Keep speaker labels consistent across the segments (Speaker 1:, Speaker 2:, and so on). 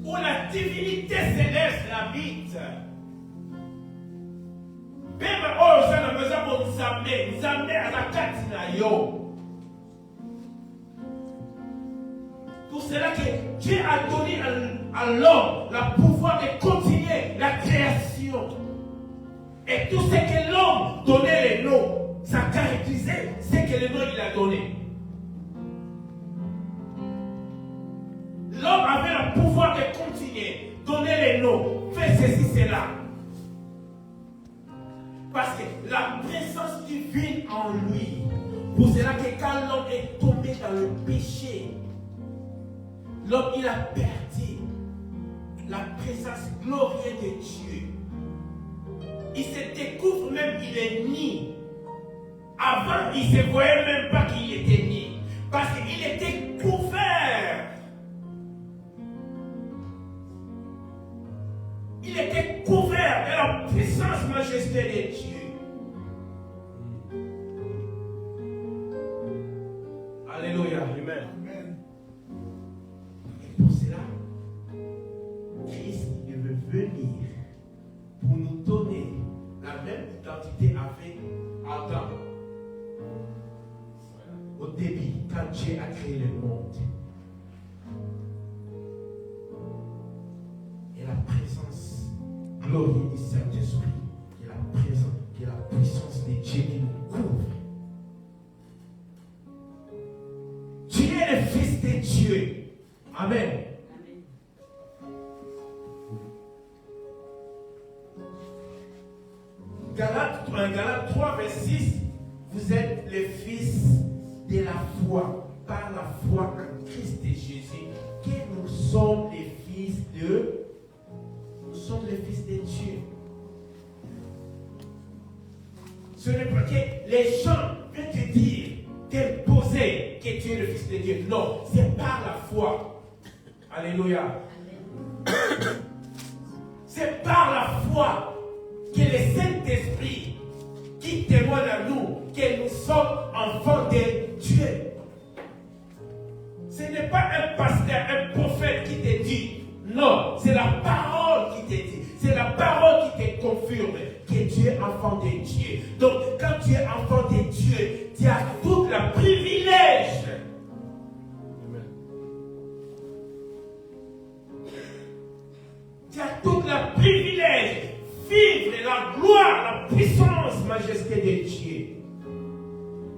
Speaker 1: où la divinité céleste habite. Même oh, ça n'a besoin pour nous amener à la carte. Pour cela que Dieu a donné à l'homme le pouvoir de continuer la création. Et tout ce que l'homme donnait les noms, ça caractérisait ce que le nom il a donné. L'homme avait le pouvoir de continuer, donner les noms, faire ceci, cela. Parce que la présence divine en lui, pour cela que quand l'homme est tombé dans le péché, l'homme il a perdu la présence glorieuse de Dieu. Il se découvre même qu'il est né. Avant, il ne se voyait même pas qu'il était né. Parce qu'il était couvert. Il était couvert de la puissance majesté de Dieu. Alléluia. Amen. Et pour cela, Christ veut venir pour nous donner la même identité avec Adam. Au début, quand Dieu a créé le monde. Et la présence glorieuse du Saint-Esprit, qui est la présence, qui est la puissance de Dieu qui nous couvre. Tu es le Fils de Dieu. Amen. Galates 3, verset 6, vous êtes les fils de la foi, par la foi en Christ Jésus, que nous sommes les fils de... Nous sommes les fils de Dieu. Ce n'est pas que les gens viennent te dire, t'imposer que tu es le fils de Dieu. Non, c'est par la foi. Alléluia. C'est par la foi que le Saint-Esprit qui témoigne à nous que nous sommes enfants de Dieu. Ce n'est pas un pasteur, un prophète qui te dit. Non, c'est la parole qui te dit. C'est la parole qui te confirme que tu es enfant de Dieu. Donc, quand tu es enfant de Dieu, tu as tout le privilège. Tu as tout le privilège. Vivre la gloire, la puissance, majesté de Dieu.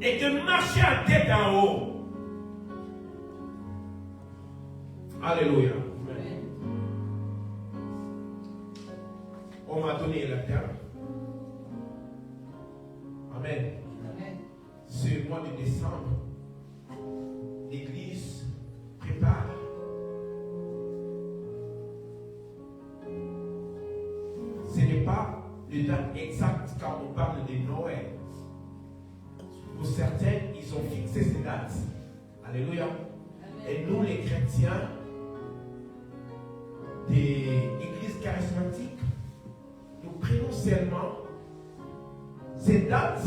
Speaker 1: Et de marcher à tête en haut. Alléluia. On m'a donné la terre. Amen. Ce mois de décembre, l'Église prépare. Ce n'est pas le date exact quand on parle de Noël. Pour certains, ils ont fixé ces dates. Alléluia. Et nous, les chrétiens des églises charismatiques, nous prenons seulement ces dates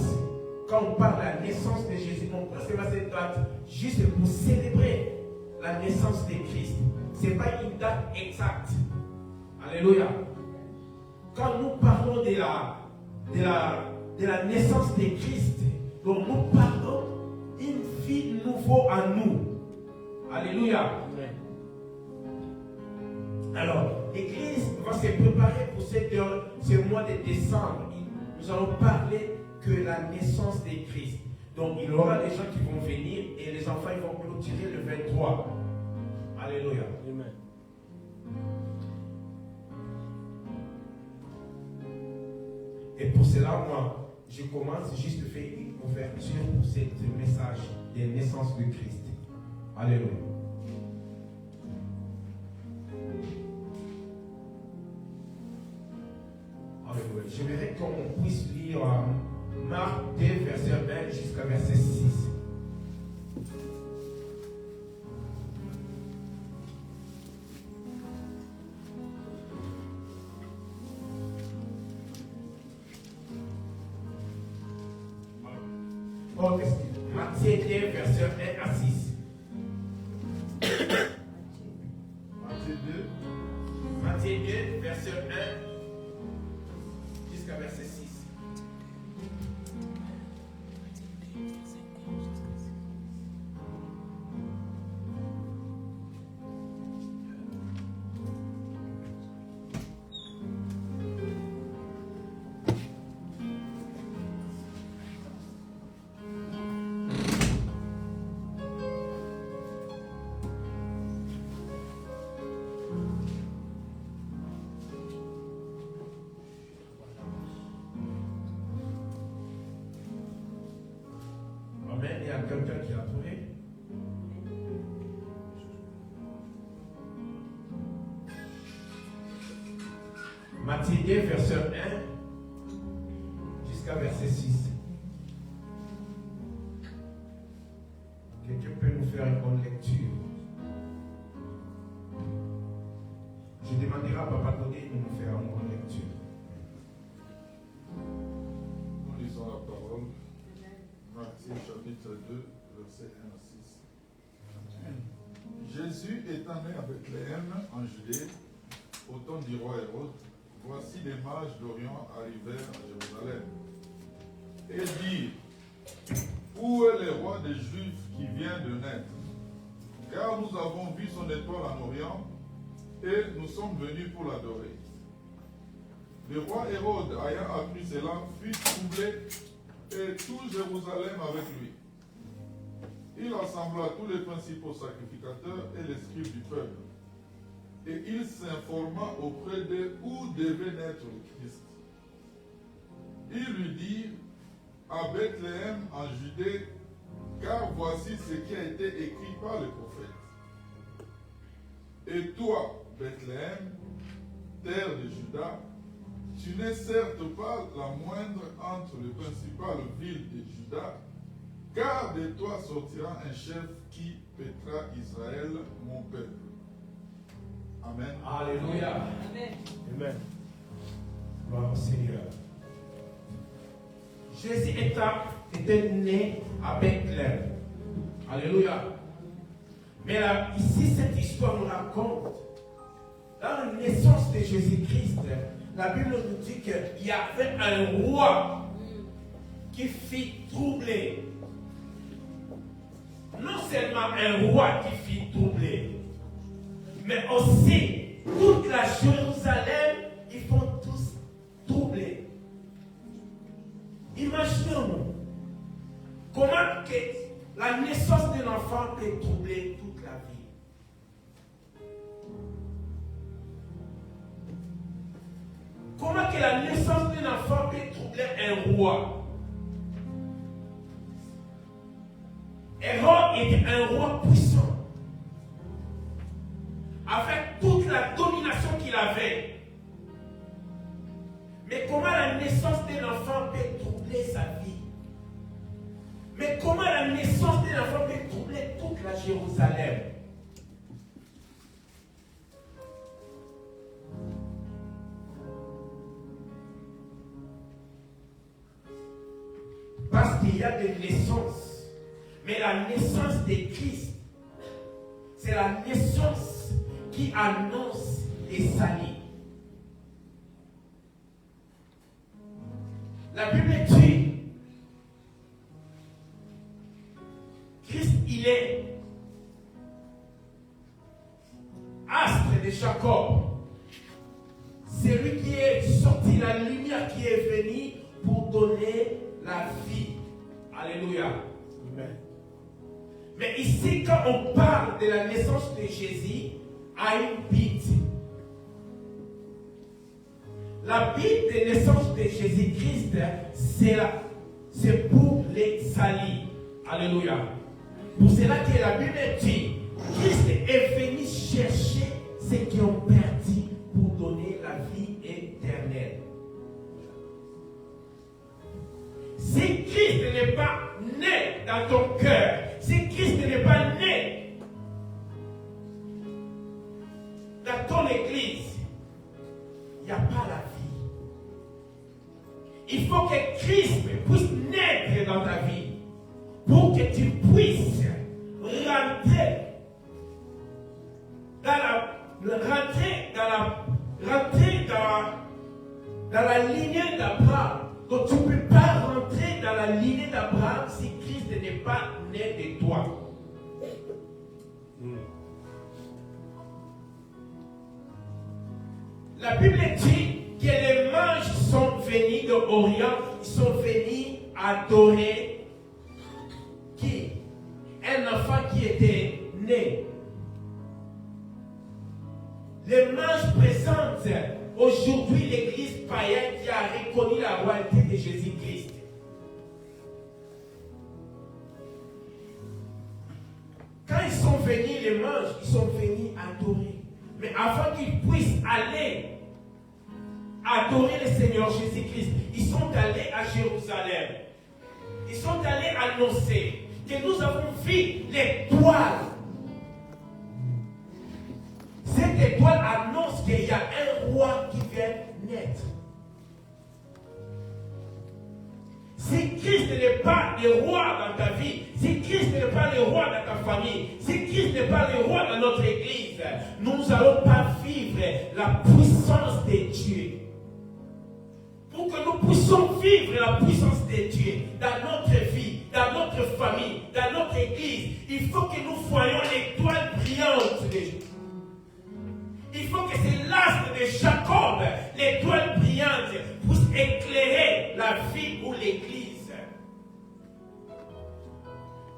Speaker 1: quand on parle de la naissance de Jésus. On prend seulement cette date juste pour célébrer la naissance de Christ. Ce n'est pas une date exacte. Alléluia. Quand nous parlons de la naissance de Christ, donc nous parlons d'une vie nouveau en nous. Alléluia. Alors, l'Église va se préparer pour ce mois de décembre. Nous allons parler que la naissance de Christ. Donc, il y aura des gens qui vont venir et les enfants ils vont clôturer le 23. Alléluia. Amen. Et pour cela, moi, je commence juste à faire une ouverture pour ce message de naissance de Christ. Alléluia. Alléluia. J'aimerais qu'on puisse lire Marc 2, verset 1 jusqu'à verset 6. Matthieu 2, verset 1 à 6.
Speaker 2: Matthieu
Speaker 1: Matthieu 2, verset 1 jusqu'à verset 6. Amen. Il y a quelqu'un qui a trouvé. Matthieu 2, verset 1 jusqu'à verset 6. Quelqu'un peut nous faire une bonne lecture. Je demanderai à Papa Tony de nous faire une bonne lecture.
Speaker 2: Nous lisons la parole. Matthieu chapitre 2, verset 1 à 6. Jésus étant né à Bethléem en Judée, au temps du roi Hérode, voici les mages d'Orient arrivèrent à Jérusalem et dirent: Où est le roi des Juifs qui vient de naître? Car nous avons vu son étoile en Orient et nous sommes venus pour l'adorer. Le roi Hérode, ayant appris cela, fut troublé et tout Jérusalem avec lui. Il rassembla tous les principaux sacrificateurs et les scribes du peuple. Et il s'informa auprès d'eux où devait naître le Christ. Il lui dit: à Bethléem en Judée, car voici ce qui a été écrit par le prophète. Et toi, Bethléem, terre de Juda, tu n'es certes pas la moindre entre les principales villes de Juda, car de toi sortira un chef qui paîtra Israël, mon peuple. Amen.
Speaker 1: Alléluia.
Speaker 3: Amen.
Speaker 1: Amen. Gloire au Seigneur. Jésus était né à Bethléem. Alléluia. Mais là, ici, cette histoire nous raconte, dans la naissance de Jésus-Christ, la Bible nous dit qu'il y avait un roi qui fit troubler. Non seulement un roi qui fit troubler, mais aussi toute la Jérusalem, ils font tous troubler. Imaginons-nous comment que la naissance d'un enfant peut troubler toute la vie. Comment que la naissance d'un enfant peut troubler un roi. Hérode était un roi puissant, avec toute la domination qu'il avait. Mais comment la naissance d'un enfant peut troubler sa vie? Mais comment la naissance d'un enfant peut troubler toute la Jérusalem? Parce qu'il y a des naissances. Mais la naissance de Christ, c'est la naissance qui annonce les salis. La Bible dit, Christ, il est astre de Jacob. C'est lui qui est sorti, la lumière qui est venue pour donner la vie. Alléluia. Amen. Mais ici, quand on parle de la naissance de Jésus, à une bite. La bite de naissance de Jésus-Christ, c'est pour les salis. Alléluia. Pour cela que la Bible dit, Christ est venu chercher ceux qui ont perdu pour donner la vie éternelle. Si Christ n'est pas né dans ton cœur, si Christ n'est pas né dans ton église, il n'y a pas la vie. Il faut que Christ puisse naître dans ta vie pour que tu puisses rentrer dans rentrer dans la lignée d'Abraham. Donc tu ne peux pas rentrer dans la lignée d'Abraham si Christ n'est pas né de toi. La Bible dit que les mages sont venus de Orient, ils sont venus adorer qui? Un enfant qui était né. Les mages présentent aujourd'hui l'église païenne qui a reconnu la royauté de Jésus-Christ. Quand ils sont venus, les mages, ils sont venus adorer. Mais avant qu'ils puissent aller adorer le Seigneur Jésus-Christ, ils sont allés à Jérusalem. Ils sont allés annoncer que nous avons vu l'étoile. Cette étoile annonce qu'il y a un roi qui vient naître. Si Christ n'est pas le roi dans ta vie, si Christ n'est pas le roi dans ta famille, si Christ n'est pas le roi dans notre église, nous n'allons pas vivre la puissance de Dieu. Pour que nous puissions vivre la puissance de Dieu dans notre vie, dans notre famille, dans notre église, il faut que nous voyions l'étoile brillante de Dieu. Il faut que c'est l'astre de Jacob, l'étoile brillante, puisse éclairer la vie ou l'église.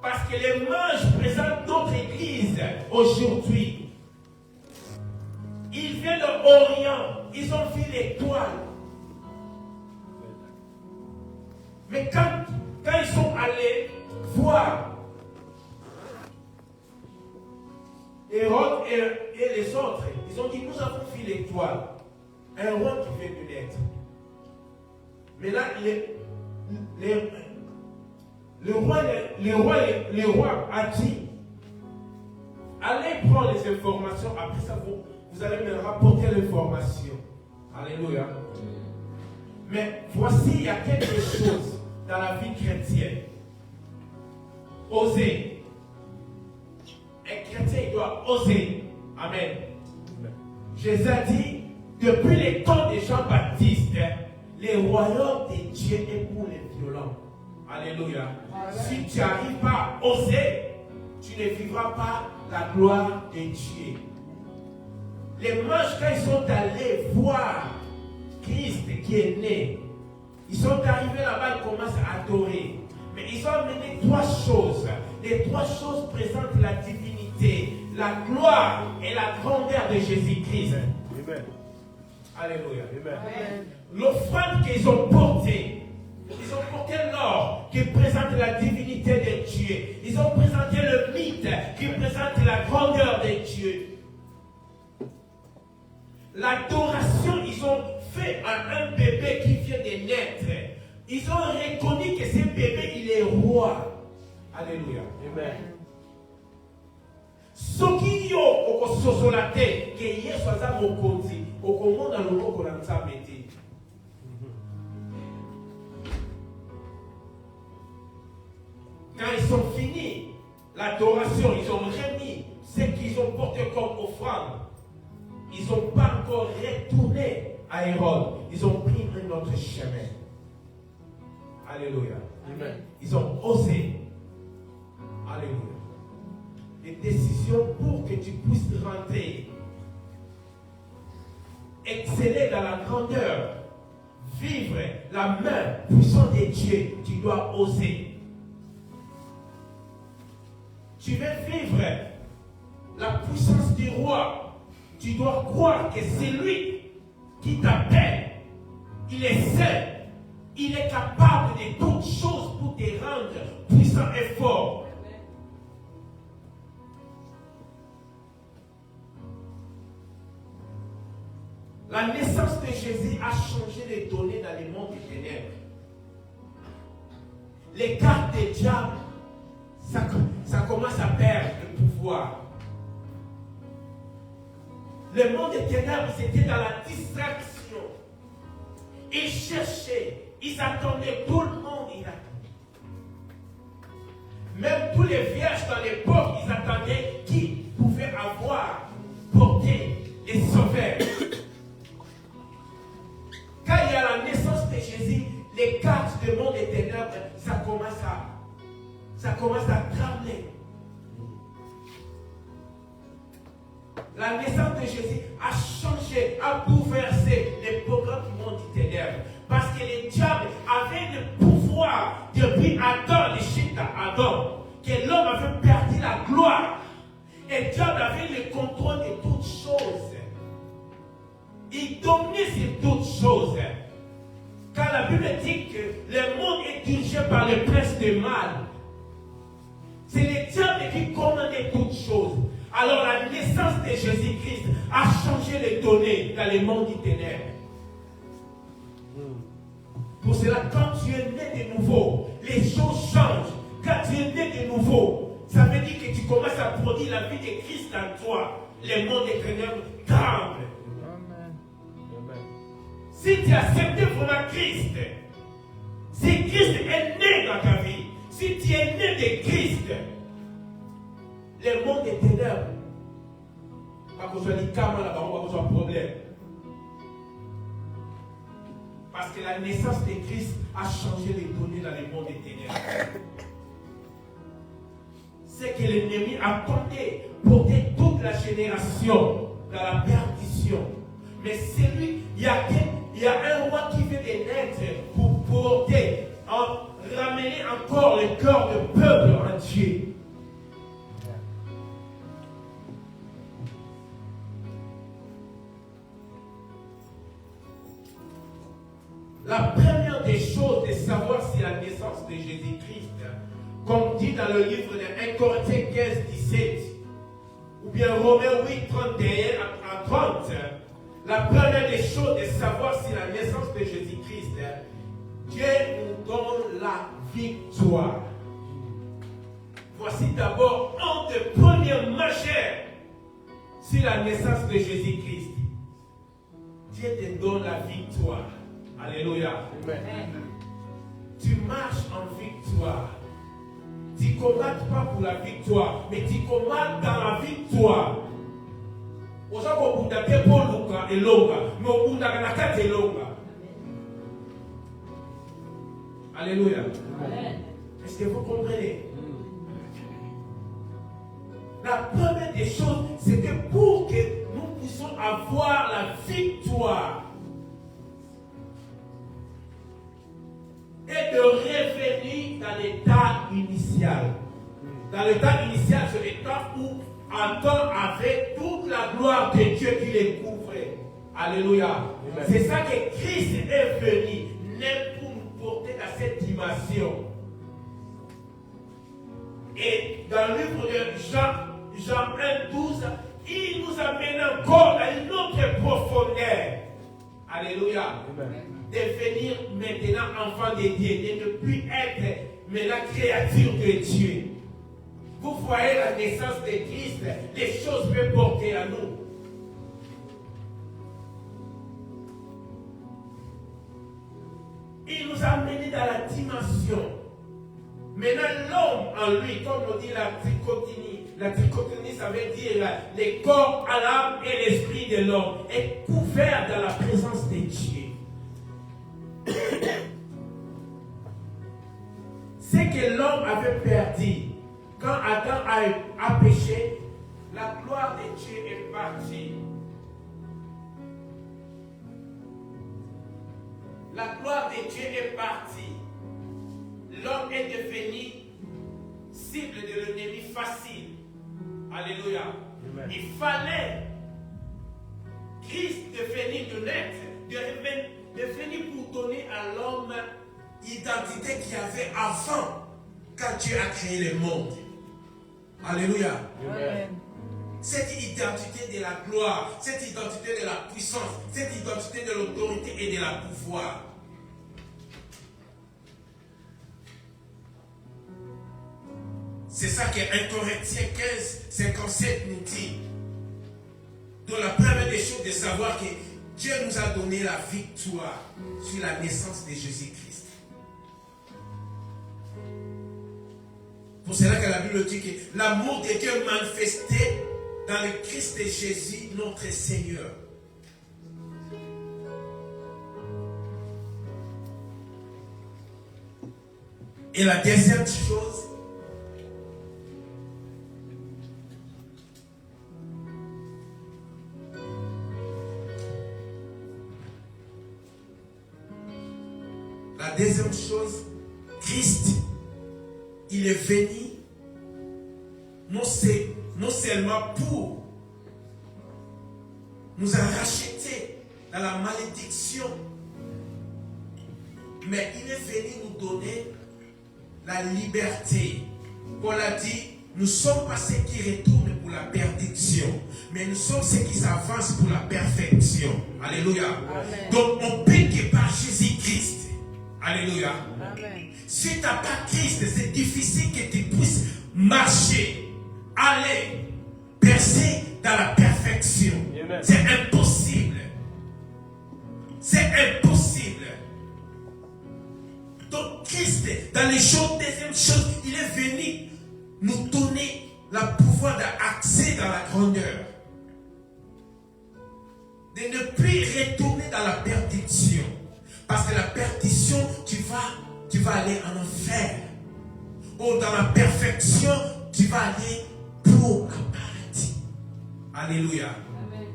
Speaker 1: Parce que les mages présentent notre église aujourd'hui. Ils viennent de l'Orient, ils ont vu l'étoile. Mais quand ils sont allés voir Hérode et les autres, ils ont dit, nous avons vu l'étoile, un roi qui vient de naître. Mais là, le roi a dit, allez prendre les informations, après ça, vous allez me rapporter l'information. Alléluia. Mais voici, il y a quelque chose dans la vie chrétienne. Oser. Un chrétien, il doit oser. Amen. Jésus a dit, depuis les temps de Jean-Baptiste, le royaume de Dieu est pour les violents. Alléluia. Amen. Si tu n'arrives pas à oser, tu ne vivras pas la gloire de Dieu. Les mages, quand ils sont allés voir Christ qui est né, ils sont arrivés là-bas, ils commencent à adorer. Mais ils ont amené trois choses. Les trois choses présentent la divinité, la gloire et la grandeur de Jésus-Christ. Amen. Alléluia. Amen. L'offrande qu'ils ont portée, ils ont porté l'or qui présente la divinité de Dieu. Ils ont présenté le mythe qui présente la grandeur de Dieu. L'adoration, ils ont fait à un bébé qui vient de naître. Ils ont reconnu que ce bébé, il est roi. Alléluia. Amen. Soki yo okososola te ke Yesu aza mokonzi okomona loboko na Nzambe te. Quand ils ont fini l'adoration, ils ont remis ce qu'ils ont porté comme offrande. Ils n'ont pas encore retourné à Hérode. Ils ont pris un autre chemin. Alléluia. Amen. Ils ont osé. Alléluia. Des décisions pour que tu puisses rentrer, exceller dans la grandeur, vivre la main puissante de Dieu. Tu dois oser. Tu veux vivre la puissance du roi. Tu dois croire que c'est lui qui t'appelle. Il est seul. Il est capable de toutes choses pour te rendre puissant et fort. La naissance de Jésus a changé les données dans le monde des ténèbres. Les cartes des diables, ça commence à perdre le pouvoir. Le monde des ténèbres, c'était dans la distraction. Ils cherchaient, ils attendaient, tout le monde, il attendait. Même tous les vierges dans l'époque, ils attendaient qui pouvait avoir porté et sauveur. Quand il y a la naissance de Jésus, les cartes du monde des ténèbres, ça commence à trembler. La naissance de Jésus a changé, a bouleversé les programmes du monde des ténèbres. Parce que les diables avaient le pouvoir depuis Adam, les chutes d'Adam, que l'homme avait perdu la gloire. Et le diable avait le contrôle de toutes choses. Il dominait sur toutes choses. Quand la Bible dit que le monde est dirigé par le prince du mal, c'est le diable qui commandait toutes choses. Alors la naissance de Jésus-Christ a changé les données dans le monde des ténèbres. Pour cela, quand tu es né de nouveau, les choses changent. Quand tu es né de nouveau, ça veut dire que tu commences à produire la vie de Christ en toi. Le monde des ténèbres tremble. Si tu acceptes vraiment Christ, si Christ est né dans ta vie, si tu es né de Christ, le monde des ténèbres, pas que ce soit du karma là-bas, pas que ce soit un problème. Parce que la naissance de Christ a changé les données dans le monde des ténèbres. C'est que l'ennemi a tenté porter toute la génération dans la perdition. Mais c'est lui, il y a un roi qui vient de naître pour porter, ramener encore le cœur du peuple entier. La première des choses de savoir si la naissance de Jésus-Christ, comme dit dans le livre de 1 Corinthiens 15, 17, ou bien Romains 8, 31 à 30, la première des choses de savoir si la naissance de Jésus-Christ, Dieu nous donne la victoire. Voici d'abord un des premiers majeurs sur la naissance de Jésus-Christ. Dieu te donne la victoire. Alléluia. Amen. Tu marches en victoire. Tu ne combats pas pour la victoire, mais tu combats dans la victoire. Aux gens au bout d'un pour Luka et Longa, mais au bout d'un nakate et Longa. Alléluia. Amen. Est-ce que vous comprenez? La première des choses, c'était pour que nous puissions avoir la victoire. Et de revenir dans l'état initial. Dans l'état initial, c'est l'état où Adam avait toute la gloire de Dieu qui les couvrait. Alléluia. C'est ça que Christ est venu, même pour nous porter dans cette dimension. Et dans le livre de Jean 1, 12, il nous amène encore à une autre profondeur. Alléluia. Amen. Devenir maintenant enfant de Dieu, de ne plus être maintenant créature de Dieu. Vous voyez la naissance de Christ, les choses peuvent porter à nous. Il nous a amenés dans la dimension. Maintenant, l'homme en lui, comme on dit la trichotonie. La trichotonie, ça veut dire le corps, l'âme et l'esprit de l'homme est couvert dans la présence de Dieu. C'est que l'homme avait perdu. Quand Adam a péché, la gloire de Dieu est partie. La gloire de Dieu est partie. L'homme est devenu cible de l'ennemi facile. Alléluia. Amen. Il fallait Christ devenir de naître, devenir pour donner à l'homme l'identité qu'il avait avant, quand Dieu a créé le monde. Alléluia. Amen. Cette identité de la gloire, cette identité de la puissance, cette identité de l'autorité et de la pouvoir. C'est ça que 1 Corinthiens 15, 57 nous dit. Donc la première des choses de savoir que Dieu nous a donné la victoire sur la naissance de Jésus-Christ. Pour cela que la Bible dit que l'amour de Dieu manifesté dans le Christ de Jésus, notre Seigneur. Et la deuxième chose, Christ, il est venu non seulement pour nous racheter dans la malédiction, mais il est venu nous donner la liberté. Paul a dit, nous ne sommes pas ceux qui retournent pour la perdition, mais nous sommes ceux qui s'avancent pour la perfection. Alléluia. Amen. Donc on peut que par Jésus-Christ. Alléluia. Amen. Si tu n'as pas Christ, c'est difficile que tu puisses marcher, aller, percer dans la perfection. Amen. C'est impossible. C'est impossible. Donc Christ, dans les choses, deuxième chose, il est venu nous donner le pouvoir d'accès dans la grandeur. De ne plus retourner dans la perdition. Parce que la perdition, tu vas aller en enfer. Ou dans la perfection, tu vas aller pour le paradis. Alléluia. Amen.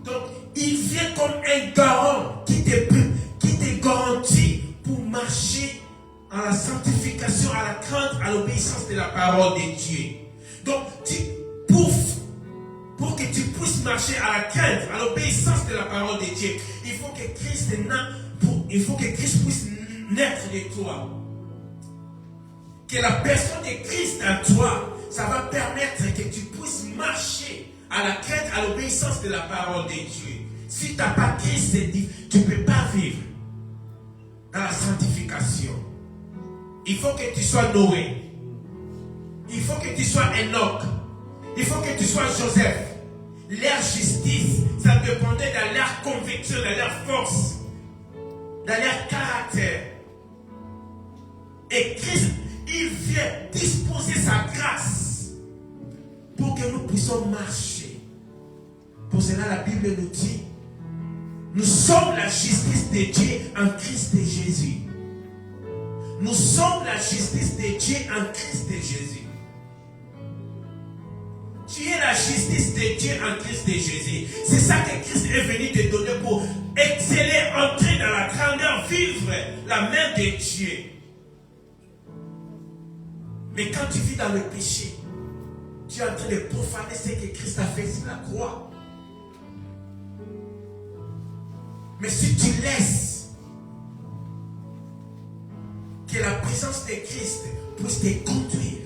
Speaker 1: Donc, il vient comme un garant qui te garantit pour marcher à la sanctification, à la crainte, à l'obéissance de la parole de Dieu. Donc, pour que tu puisses marcher à la crainte, à l'obéissance de la parole de Dieu, il faut que Christ puisse naître de toi. Que la personne de Christ en toi, ça va permettre que tu puisses marcher à la crainte, à l'obéissance de la parole de Dieu. Si tu n'as pas Christ, tu ne peux pas vivre dans la sanctification. Il faut que tu sois Noé. Il faut que tu sois Enoch. Il faut que tu sois Joseph. Leur justice, ça dépendait de leur conviction, de leur force, de leur caractère. Et Christ, il vient disposer sa grâce pour que nous puissions marcher. Pour cela, la Bible nous dit, nous sommes la justice de Dieu en Christ de Jésus. Nous sommes la justice de Dieu en Christ de Jésus. Tu es la justice de Dieu en Christ de Jésus. C'est ça que Christ est venu te donner pour exceller, entrer dans la grandeur, vivre la main de Dieu. Mais quand tu vis dans le péché, tu es en train de profaner ce que Christ a fait sur la croix. Mais si tu laisses que la présence de Christ puisse te conduire,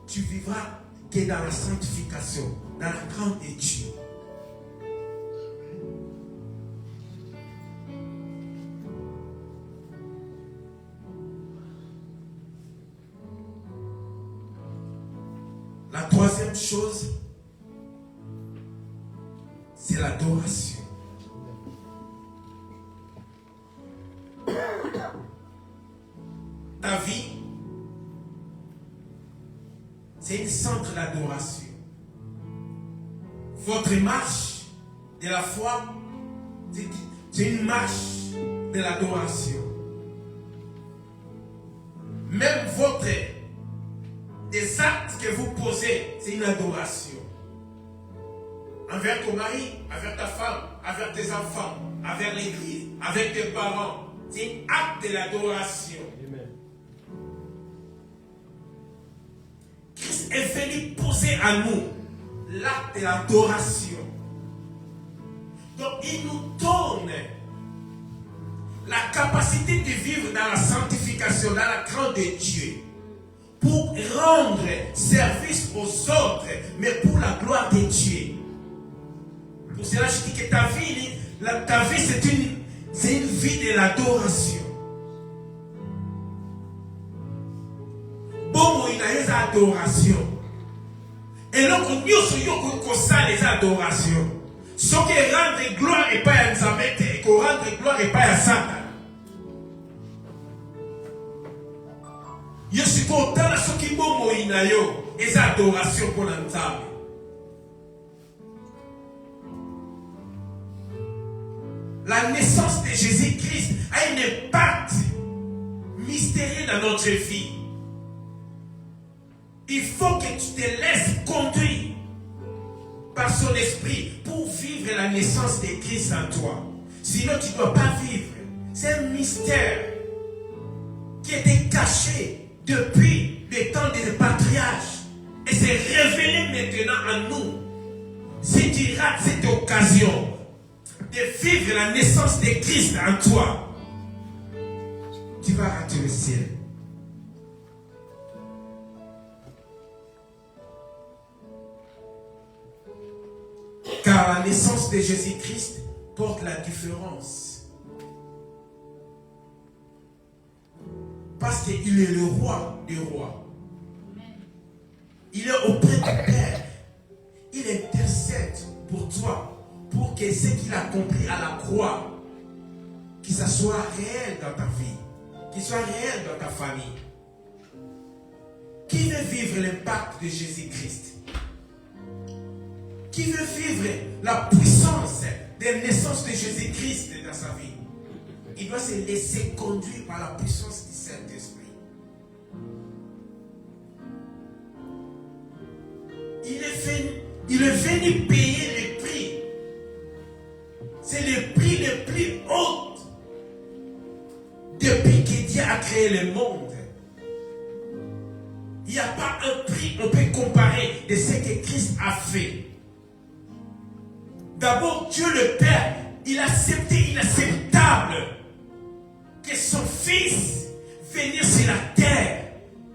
Speaker 1: tu vivras que dans la sanctification, dans la crainte de Dieu. La troisième chose, c'est l'adoration. Ta vie, c'est une centre d'adoration. Votre marche de la foi, c'est une marche de l'adoration. Même des actes que vous posez, c'est une adoration. Envers ton mari, envers ta femme, envers tes enfants, envers l'église, avec tes parents. C'est un acte de l'adoration. Amen. Christ est venu poser à nous l'acte de l'adoration. Donc il nous donne la capacité de vivre dans la sanctification, dans la crainte de Dieu, pour rendre service aux autres, mais pour la gloire de Dieu. Pour cela, je dis que ta vie c'est une vie de l'adoration. Bon, il y a des adorations. Et donc, nous avons les adorations. Ce qui rend gloire et pas à Nzamete, et qu'on rend gloire et pas à Satan. Je suis content de ce qui est bon, il y a des adorations pour l'Nzamete. la naissance de Jésus-Christ a un impact mystérieux dans notre vie. Il faut que tu te laisses conduire par son esprit pour vivre la naissance de Christ en toi. Sinon, tu ne dois pas vivre. C'est un mystère qui était caché depuis le temps des patriarches et c'est révélé maintenant à nous. Si tu rates cette occasion de vivre la naissance de Christ en toi, tu vas rater le ciel. Car la naissance de Jésus-Christ porte la différence. Parce qu'il est le roi des rois. Il est auprès du Père. Il intercède pour toi, pour que ce qu'il a accompli à la croix, que ça soit réel dans ta vie, qu'il soit réel dans ta famille. Qui veut vivre l'impact de Jésus-Christ? Qui veut vivre la puissance des naissances de Jésus-Christ dans sa vie? Il doit se laisser conduire par la puissance du Saint-Esprit. Il est venu payer le prix. C'est le prix le plus haut depuis que Dieu a créé le monde. Il n'y a pas un prix on peut comparer de ce que Christ a fait. D'abord, Dieu le Père, il a accepté inacceptable que son Fils venir sur la terre,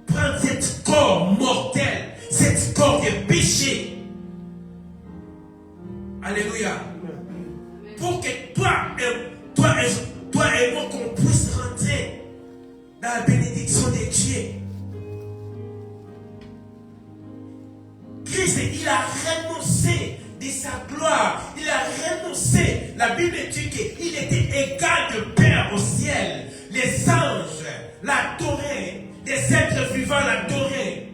Speaker 1: prendre cet corps mortel, cet corps de péché. Alléluia. Pour que toi et moi, qu'on puisse rentrer dans la bénédiction de Dieu. Christ, il a renoncé de sa gloire. Il a renoncé. La Bible dit qu'il était égal de Père au ciel. Les anges l'adoraient. Les êtres vivants l'adoraient.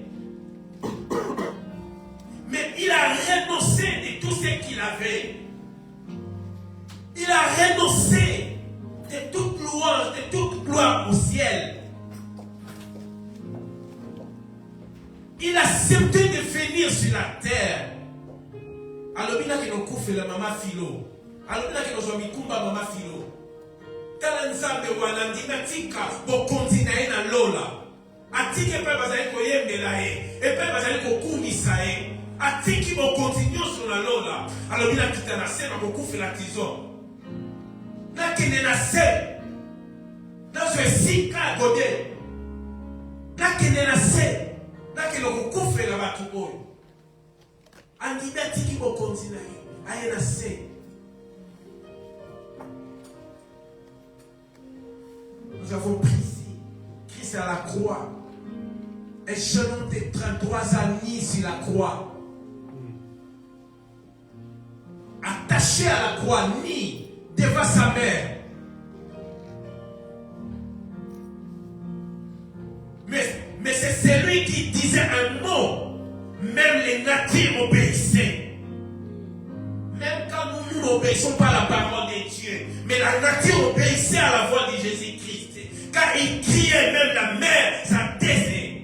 Speaker 1: Mais il a renoncé de tout ce qu'il avait. Il a renoncé de toute louange, de toute gloire au ciel. Il a accepté de venir sur la terre. Alors, il a que nous couvre la maman Philo. Alors, il a que nous avons kumba maman Philo. Talanzambe wanandina tika bokonzina na lola. Atike pa bazali koyembela e. Et pa bazali kokumisa e. Atiki bokonzinyo sur la lola. Alors, il a quitté la scène à couvre la tison. Là, qu'il est la scène. Dans ce sika godé. Là, qu'il est la scène. Là, qu'il est couvre la batouboy. Andibati kibo kontina ayena se. Nous avons pris Christ à la croix. Et chemin de 33 années sur la croix. Attaché à la croix, ni devant sa mère. Mais c'est celui qui disait un mot. Même les natures obéissaient. Même quand nous n'obéissons pas à la parole de Dieu. Mais la nature obéissait à la voix de Jésus-Christ. Quand il criait, même la mer, ça taisait.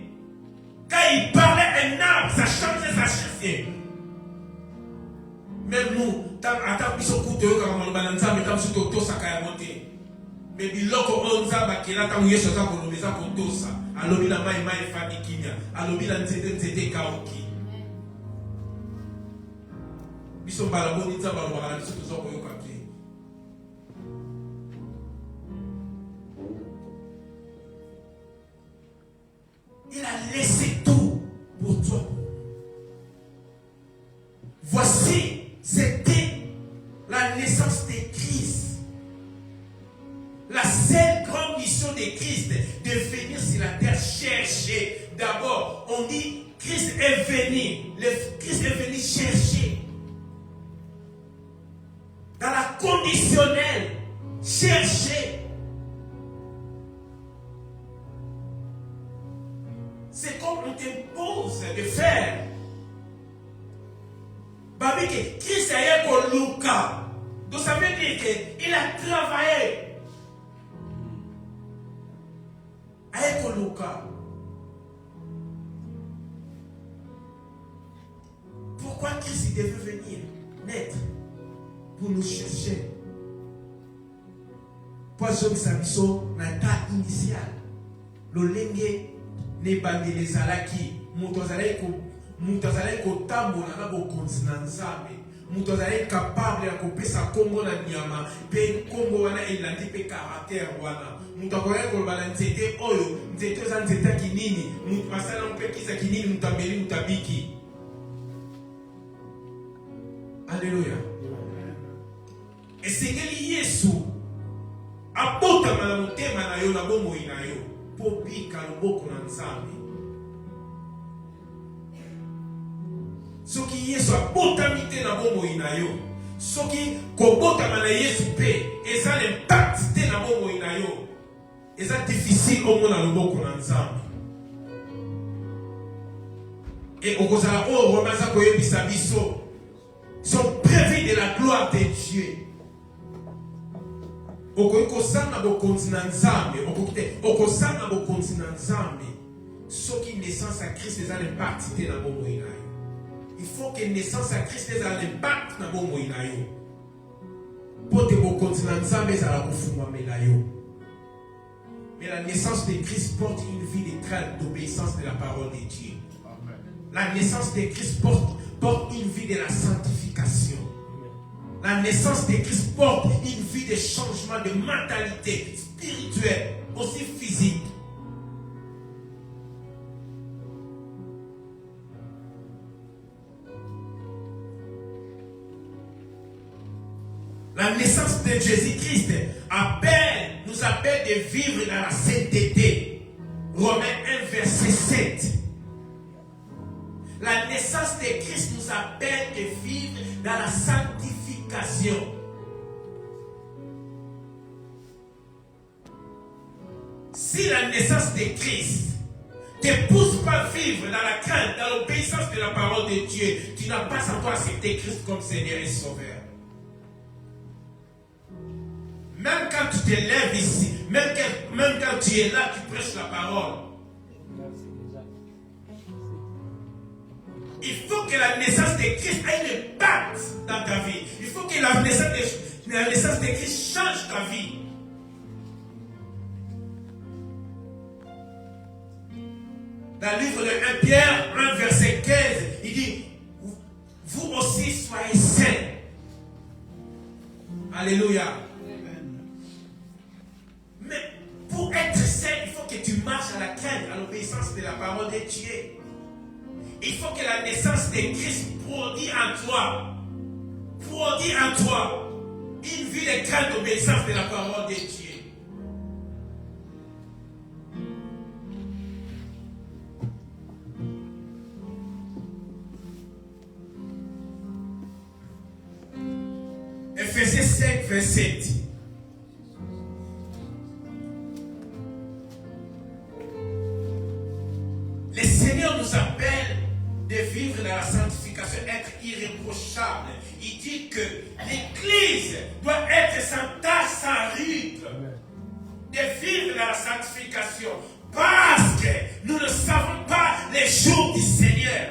Speaker 1: Quand il parlait, un arbre, ça changeait, ça chassait. Même nous, attends, ils sont coûteux comme on balance, mais tant que tout ça a monté. Mais biloko onza bakela ta muyeso za kolobeza kotosa. Alobi na mai mai fami kimia. Alobi na nzete kaoki. Biso mbala boni nzamba lobaka biso tozo koyoka te. Il a laissé tout pour toi. Voici, c'était la naissance de Christ. La seule grande mission de Christ, de venir sur la terre chercher. D'abord, on dit, Christ est venu. Christ est venu chercher. Dans la conditionnelle, chercher. C'est comme on t'impose de faire. Babi que Christ est pour Luca. Donc ça veut dire qu'il a travaillé. Avec le cas. Pourquoi Christ devait venir naître pour nous chercher? Poisson Sabiso n'a pas initial. Le lengue n'est pas de les alaki. Moutozalé ko tambo na ko consonanzame. Moutozalé capable de couper sa Congo na nyama. Pe Congo wana elandi pe caractère wana. Moutakoya ko balanzete oyo. Nzete za nzete kinini. Moutmasala mpe kisa kinini mutambeli mutabiki. Alléluia. Et c'est que Yesu apota na motema na yo na bomoi na yo po bika loboko na Nzambe. Soki Yesu apota mite na bomoi na yo, soki kobota na Yesu pe eza l'impact te na bomoi na yo, eza difficile omona loboko na Nzambe. Et okozala o romaza koyebisa biso sont privés de la gloire de Dieu. Okosanga bokonzina Nzambe, okosanga bokonzina Nzambe. Soki naissance à Christ eza l'impact te na bomoi na yo. Il faut que naissance à Christ ait un impact dans le monde. Pour que vous continuez ensemble, ça va vous faire. Mais la naissance de Christ porte une vie de crainte, d'obéissance de la parole de Dieu. Amen. La naissance de Christ porte une vie de la sanctification. La naissance de Christ porte une vie de changement de mentalité spirituelle, aussi physique. La naissance de Jésus-Christ nous appelle de vivre dans la sainteté. Romains 1, verset 7. La naissance de Christ nous appelle de vivre dans la sanctification. Si la naissance de Christ ne te pousse pas à vivre dans la crainte, dans l'obéissance de la parole de Dieu, tu n'as pas encore accepté Christ comme Seigneur et Sauveur. Même quand tu te lèves ici, même quand tu es là, tu prêches la parole. Il faut que la naissance de Christ ait une impact dans ta vie. Il faut que la naissance de Christ change ta vie. Dans le livre de 1 Pierre, 1 verset 15, il dit, vous aussi soyez saints. Alléluia. Mais pour être saint, il faut que tu marches à la crainte, à l'obéissance de la parole de Dieu. Il faut que la naissance de Christ produise en toi une vie de crainte, d'obéissance de la parole de Dieu. Ephésiens 5, verset 7. Le Seigneur nous appelle de vivre dans la sanctification, être irréprochable. Il dit que l'Église doit être sans tache, sans ride. De vivre dans la sanctification. Parce que nous ne savons pas les jours du Seigneur.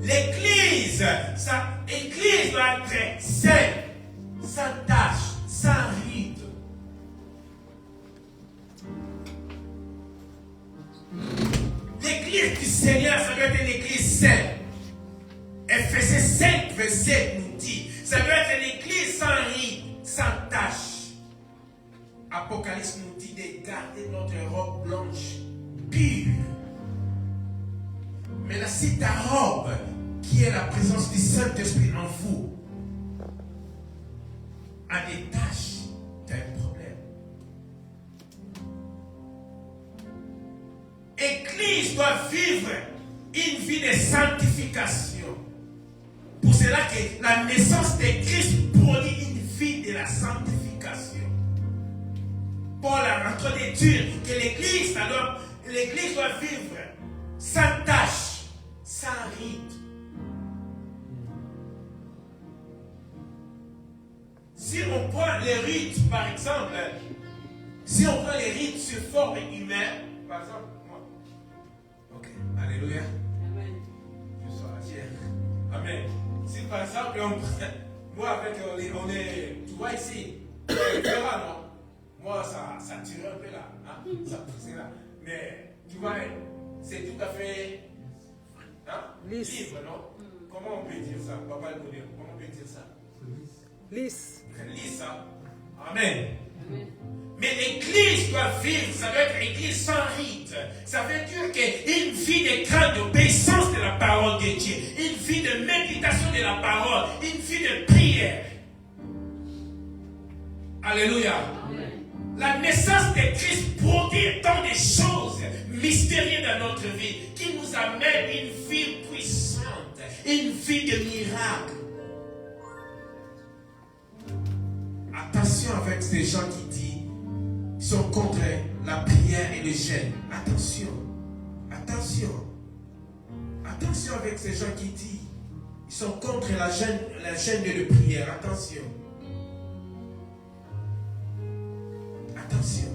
Speaker 1: L'Église doit être saine, sans tache, sans ride. L'église du Seigneur, ça doit être une église saine. Ephésiens 5, verset nous dit, ça doit être une église sans ride, sans tache. Apocalypse nous dit de garder notre robe blanche, pure. Mais là, si ta robe, qui est la présence du Saint-Esprit en vous, a des taches, tu as un problème. L'Église doit vivre une vie de sanctification. Pour cela que la naissance de Christ produit une vie de la sanctification. Paul a en train de dire que l'Église doit vivre sans tache, sans ride. les rites, par exemple, si on prend les rites sur forme humaine, par exemple, moi. Ok, alléluia. Amen. Je sois la Amen. Si par exemple, moi avec, on est, tu vois ici, là, non? Moi, ça tire un peu là, hein? Ça pousse là. Mais, tu vois, c'est tout à fait libre, non? Comment on peut dire ça? Papa le connaît. Comment on peut dire ça?
Speaker 3: Lisse.
Speaker 1: Lisse, hein? Amen. Amen. Mais l'église doit vivre, ça doit être l'église sans rite. Ça veut dire qu'une vie de crainte, d'obéissance de la parole de Dieu, une vie de méditation de la parole, une vie de prière. Alléluia. Amen. La naissance de Christ produit tant de choses mystérieuses dans notre vie qui nous amène une vie puissante, une vie de miracle. Attention avec ces gens qui disent ils sont contre la prière et le jeûne. Attention. Attention. Attention avec ces gens qui disent ils sont contre la jeûne et la prière. Attention. Attention.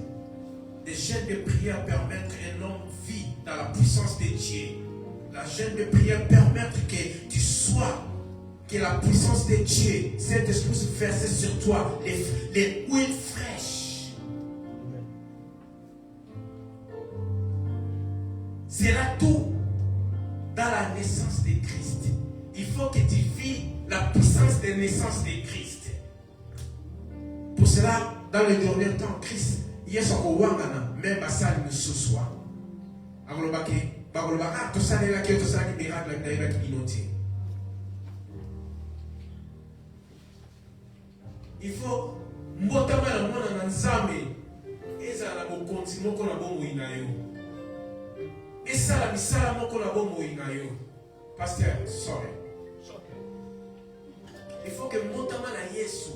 Speaker 1: Les jeûnes de prière permettent un homme vit dans la puissance de Dieu. La jeûne de prière permet que tu sois, que la puissance de Dieu, cet esprit se verse sur toi, les huiles fraîches. C'est là tout dans la naissance de Christ. Il faut que tu vis la puissance de naissance de Christ. Pour cela, dans le dernier temps, Christ, il y a son wangana, même à ça, il se soit. Il faut mbotama na mwana na nzambe ezala bokonzi moko na bomoi na yo esala misala moko na bomoi na yo. Pasteur, sorry. Il faut que mbotama na Yesu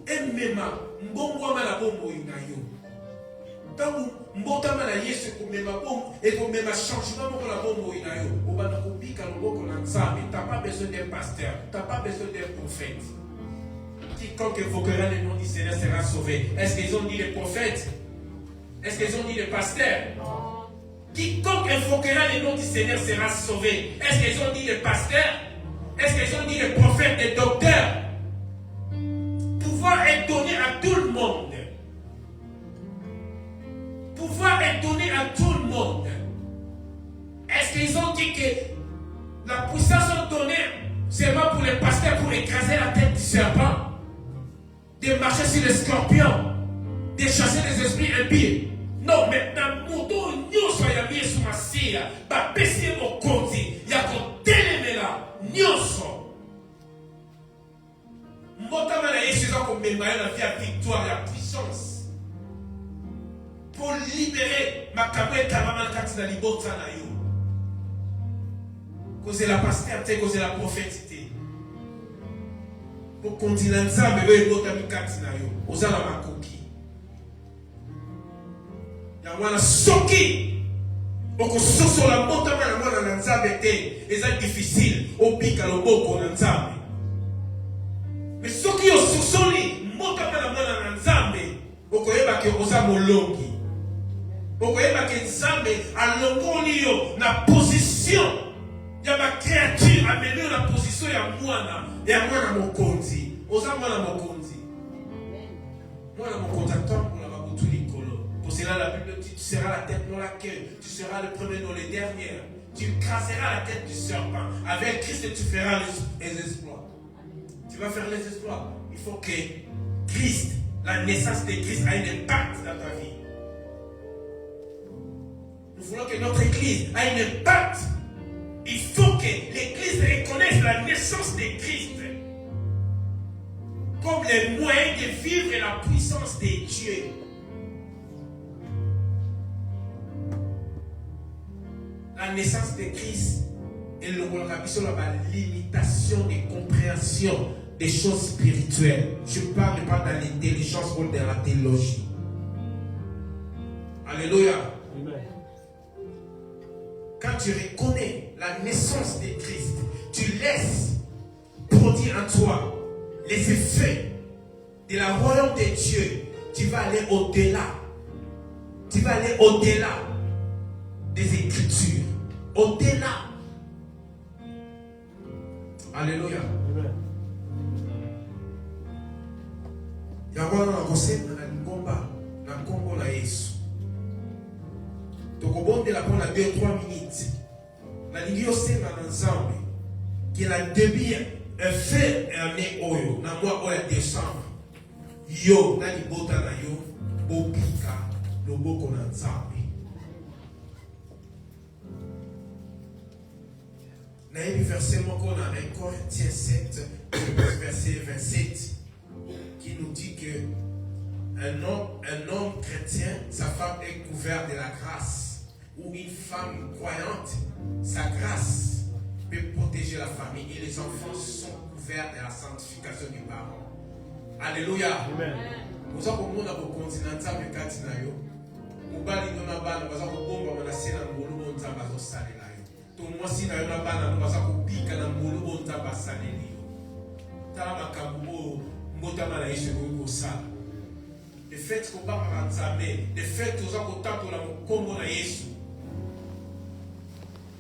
Speaker 1: emema mbongwama na bomoi na yo. Tangu mbotama na Yesu komema bom et komema changement moko na bomoi na yo obana kobika loboko na nzambe. T'as pas besoin d'un pasteur, t'as pas besoin d'un prophète. Quiconque évoquera le nom du Seigneur sera sauvé. Est-ce qu'ils ont dit les prophètes? Est-ce qu'ils ont dit les pasteurs? Non. Quiconque évoquera le nom du Seigneur sera sauvé. Est-ce qu'ils ont dit les pasteurs? Est-ce qu'ils ont dit les prophètes, les docteurs? Pouvoir est donné à tout le monde. Pouvoir est donné à tout le monde. Est-ce qu'ils ont dit que la puissance est donnée seulement pour les pasteurs pour écraser la tête du serpent? De marcher sur les scorpions, de chasser les esprits impies? Non, maintenant, moto nyoso ya Yesu Masia, ba pesi mokonzi, ya kotelemela nyoso. Mbotama na Yesu za komemaya na vie à victoire, la puissance. Pour libérer makambo ekamama kati na libota na yo. Cause la pasteur te, cause la prophète te. Pour continuer nzambe we mbotami kati na yo, ozala makoki. Ya mwana soki okososola mbotama na mwana na nzambe te, eza difficile obika loboko na nzambe. Mais soki ososoli mbotama na mwana na nzambe, okoyeba ke oza molongi. Okoyeba ke nzambe alongoli yo na position ya ma créature, amené na position ya mwana mokonzi. Oza mwana mokonzi. Mwana mokonzi atombo na babutu likolo. Pour cela la Bible dit tu seras la tête non la queue, tu seras le premier non le dernier. Tu craseras la tête du serpent. Avec Christ tu feras les exploits. Tu vas faire les exploits. Il faut que Christ, la naissance de Christ a un impact dans ta vie. Nous voulons que notre église ait un impact. Il faut que l'église reconnaisse la naissance de Christ comme le moyen de vivre la puissance de Dieu. La naissance de Christ est la limitation de compréhension des choses spirituelles. Je ne parle pas dans l'intelligence ou dans la théologie. Alléluia. Amen. Quand tu reconnais la naissance de Christ, tu laisses produire en toi les effets de la royaume de Dieu, tu vas aller au-delà. Tu vas aller au-delà des Écritures. Au-delà. Alléluia. Yango na kosenga na ngomba na nkombo na Yesu. Tokobondela pour la 2-3 minutes. Na lingi osenga na Nzambe qui la débit un fait année oyo na mois oyo décembre. Yo na libota na yo bopika loboko na Nzambe. Na yebi verset moko na 1 Corinthiens 7 verset 27 qui nous dit que un homme chrétien, sa femme est couverte de la grâce, ou une femme croyante, sa grâce peut protéger la famille et les enfants sont couverts de la sanctification des parents. Alléluia. Amen. Nous avons beaucoup de continents mais katina yo. Mubali nona bana baza ko bomba na sena ngolo bonza bazo salela yo. To mwasi na yo na bana no baza ko pika na ngolo bonza basaleli yo. Tala makambo mbotama na Yesu ko sala. Le fait qu'on va par Nzambe, le fait que nous avons tant pour la kombo na Yesu.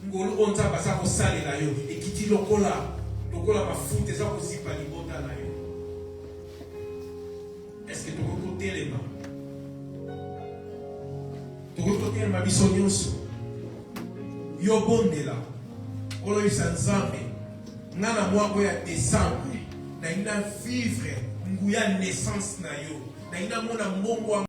Speaker 1: Ngolo bonza baza ko salela yo et kiti lokola mafuta za ko zipa libota na yo. Est-ce que tu peux côté les mains? Tu peux côté ma bisognoso. Yo bonde là. Olo isanzambe. Ngana moi ko ya décembre. Na ina vivre nguya naissance na yo. Na ina mona mbongo